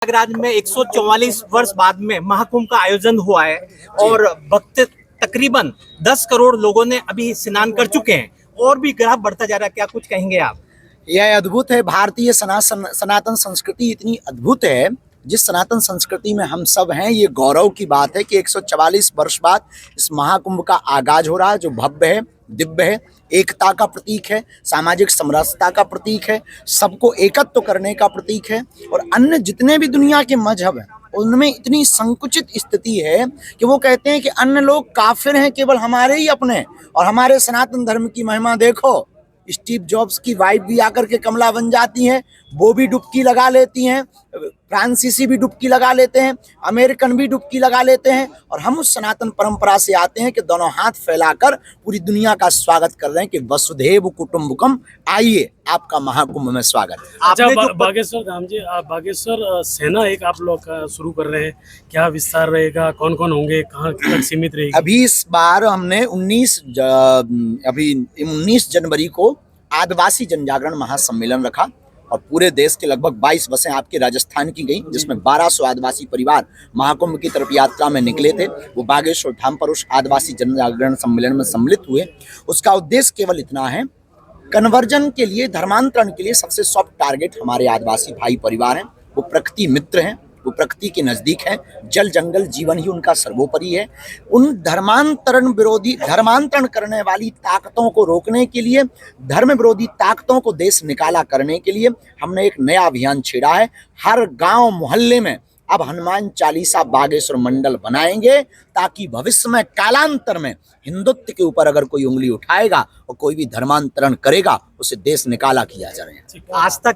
प्रयागराज में 144 वर्ष बाद में महाकुंभ का आयोजन हुआ है और भक्त तकरीबन 10 करोड़ लोगों ने अभी स्नान कर चुके हैं और भी ग्राफ बढ़ता जा रहा है। क्या कुछ कहेंगे आप? यह अद्भुत है। भारतीय सनातन संस्कृति इतनी अद्भुत है। जिस सनातन संस्कृति में हम सब हैं, ये गौरव की बात है कि 144 वर्ष बाद इस महाकुंभ का आगाज हो रहा है, जो भव्य है, दिव्य है, एकता का प्रतीक है, सामाजिक समरसता का प्रतीक है, सबको एकत्व करने का प्रतीक है। और अन्य जितने भी दुनिया के मजहब हैं, उनमें इतनी संकुचित स्थिति है कि वो कहते हैं कि अन्य लोग काफिर हैं, केवल हमारे ही अपने। और हमारे सनातन धर्म की महिमा देखो। स्टीव जॉब्स की वाइफ भी आकर के कमला बन जाती हैं, वो भी डुबकी लगा लेती हैं, फ्रांसीसी भी डुबकी लगा लेते हैं, अमेरिकन भी डुबकी लगा लेते हैं। और हम उस सनातन परंपरा से आते हैं कि दोनों हाथ फैलाकर पूरी दुनिया का स्वागत कर रहे हैं कि वसुधैव कुटुंबकम, आइए आपका महाकुंभ में स्वागत। अच्छा, बागेश्वर धाम जी, बागेश्वर सेना एक आप लोग शुरू कर रहे हैं, क्या विस्तार रहेगा, कौन कौन होंगे, कहाँ तक सीमित रहेगी? अभी इस बार हमने 19 जनवरी को आदिवासी जनजागरण महासम्मेलन रखा और पूरे देश के लगभग 22 बसें आपके राजस्थान की गई, जिसमें 1200 आदिवासी परिवार महाकुंभ की तरफ यात्रा में निकले थे। वो बागेश्वर धाम पर उस आदिवासी जनजागरण सम्मेलन में सम्मिलित हुए। उसका उद्देश्य केवल इतना है, कन्वर्जन के लिए, धर्मांतरण के लिए सबसे सॉफ्ट टारगेट हमारे आदिवासी भाई परिवार हैं। वो प्रकृति मित्र हैं, वो प्रकृति के नजदीक हैं, जल जंगल जीवन ही उनका सर्वोपरि है। उन धर्मांतरण करने वाली ताकतों को रोकने के लिए, धर्म विरोधी ताकतों को देश निकाला करने के लिए हमने एक नया अभियान छेड़ा है। हर गांव मोहल्ले में अब हनुमान चालीसा बागेश्वर मंडल बनाएंगे, ताकि भविष्य में, कालांतर में हिंदुत्व के ऊपर अगर कोई उंगली उठाएगा और कोई भी धर्मांतरण करेगा, उसे देश निकाला किया जाए। आस्था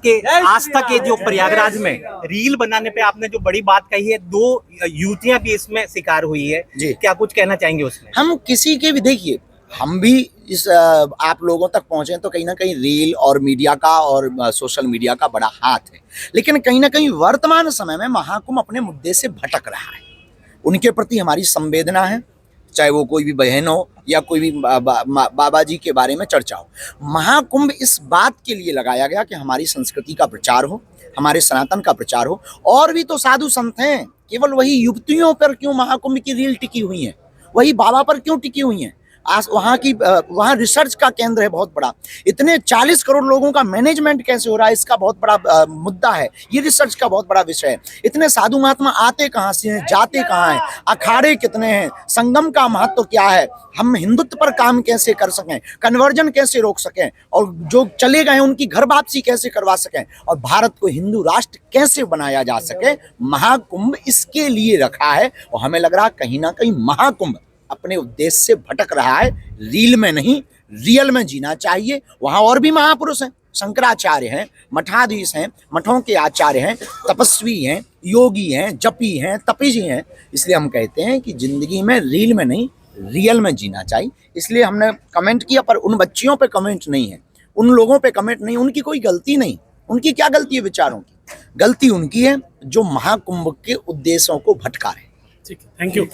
के जो प्रयागराज में रील बनाने पे आपने जो बड़ी बात कही है, 2 युवतियां भी इसमें शिकार हुई है, क्या कुछ कहना चाहेंगे उसमें? हम किसी के भी, देखिए, हम भी इस आप लोगों तक पहुंचे तो कहीं ना कहीं रील और मीडिया का और सोशल मीडिया का बड़ा हाथ है। लेकिन कहीं ना कहीं वर्तमान समय में महाकुंभ अपने मुद्दे से भटक रहा है। उनके प्रति हमारी संवेदना है, चाहे वो कोई भी बहन हो या कोई भी बाबा जी के बारे में चर्चा हो। महाकुंभ इस बात के लिए लगाया गया कि हमारी संस्कृति का प्रचार हो, हमारे सनातन का प्रचार हो। और भी तो साधु संत हैं, केवल वही युवतियों पर क्यों महाकुंभ की रील टिकी हुई है, वही बाबा पर क्यों टिकी हुई है? वहाँ रिसर्च का केंद्र है बहुत बड़ा। इतने 40 करोड़ लोगों का मैनेजमेंट कैसे हो रहा है, इसका बहुत बड़ा मुद्दा है। ये रिसर्च का बहुत बड़ा विषय है। इतने साधु महात्मा आते कहाँ से हैं, जाते कहाँ हैं, अखाड़े कितने हैं, संगम का महत्व क्या है, हम हिंदुत्व पर काम कैसे कर सकें, कन्वर्जन कैसे रोक सकें, और जो चले गए उनकी घर वापसी कैसे करवा सकें, और भारत को हिंदू राष्ट्र कैसे बनाया जा सके। महाकुंभ इसके लिए रखा है। और हमें लग रहा है कहीं ना कहीं महाकुंभ अपने उद्देश्य से भटक रहा है। रील में नहीं, रियल में जीना चाहिए। वहां और भी महापुरुष हैं, शंकराचार्य हैं, मठाधीश हैं, मठों के आचार्य हैं, तपस्वी हैं, योगी हैं, जपी हैं, तपस्वी हैं। इसलिए हम कहते हैं कि जिंदगी में रील में नहीं, रियल में जीना चाहिए। इसलिए हमने कमेंट किया, पर उन बच्चियों पे कमेंट नहीं है, उन लोगों पे कमेंट नहीं। उनकी कोई गलती नहीं। उनकी क्या गलती है? विचारों की गलती उनकी है जो महाकुंभ के उद्देश्यों को भटका रहे हैं। ठीक है, थैंक यू।